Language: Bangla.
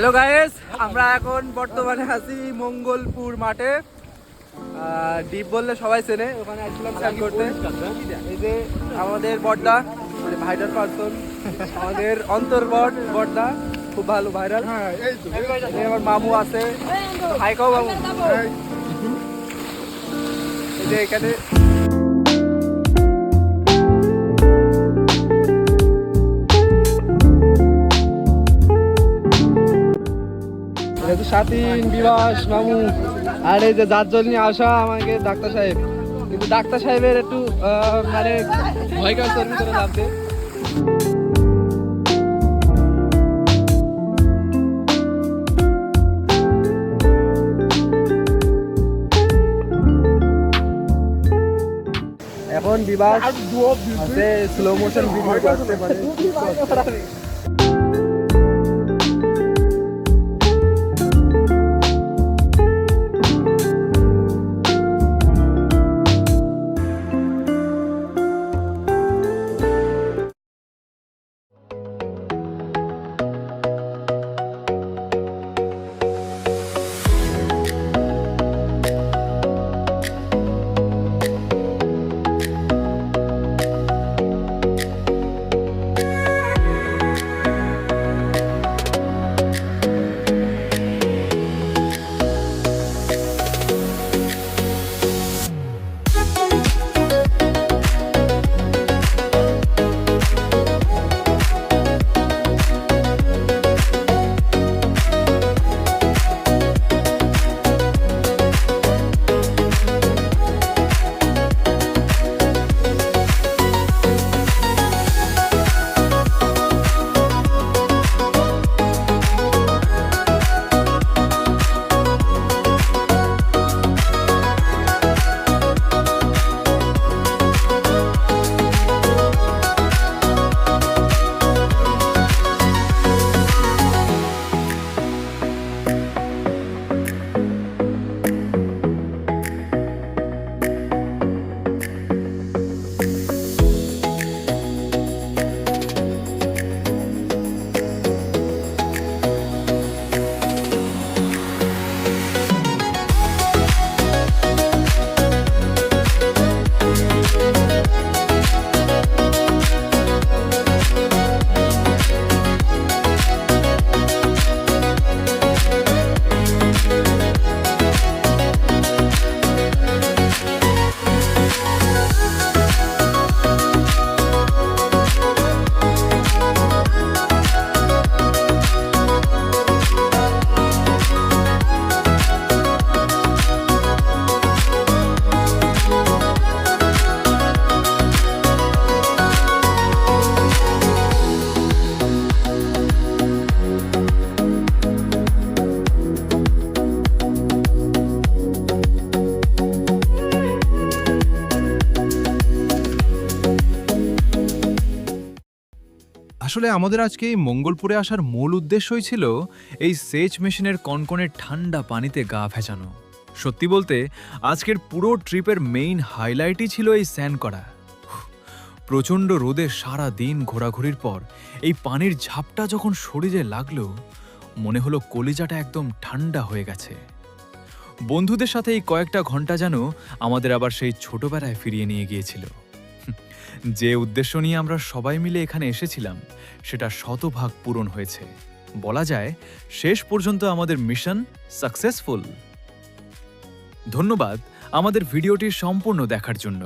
হ্যালো গাইস, আমরা এখন বর্তমানে আছি মঙ্গলপুর মাঠে। ডিপ বললে সবাই চেনে, ওখানে আসলাম স্নান করতে। এই যে আমাদের বড়দা, মানে ভাইরাল পার্সন, আমাদের বড়দা, খুব ভালো ভাইরাল। আমার মামু আছে, হাই কাও মামু। এই যে এখানে স্বাধীন বিবাস মামু, আর এই যে যার জন্য আসা আমাকে ডাক্তার সাহেব, কিন্তু ডাক্তার সাহেবের একটু মানে ভয় কাজ করে নামতে। এখন বিবাস আছে, স্লো মোশন ভিডিও করতে পারে। আসলে আমাদের আজকে এই মঙ্গলপুরে আসার মূল উদ্দেশ্যই ছিল এই সেচ মেশিনের কনকনে ঠান্ডা পানিতে গা ভেজানো। সত্যি বলতে আজকের পুরো ট্রিপের মেইন হাইলাইটই ছিল এই স্নান করা। প্রচণ্ড রোদে সারা দিন ঘোরাঘুরির পর এই পানির ঝাপটা যখন শরীরে লাগলো, মনে হলো কলিজাটা একদম ঠান্ডা হয়ে গেছে। বন্ধুদের সাথে এই কয়েকটা ঘন্টা যেন আমাদের আবার সেই ছোটবেলায় ফিরিয়ে নিয়ে গিয়েছিল। যে উদ্দেশ্য নিয়ে আমরা সবাই মিলে এখানে এসেছিলাম সেটা শতভাগ পূরণ হয়েছে। বলা যায় শেষ পর্যন্ত আমাদের মিশন সাকসেসফুল। ধন্যবাদ আমাদের ভিডিওটি সম্পূর্ণ দেখার জন্য।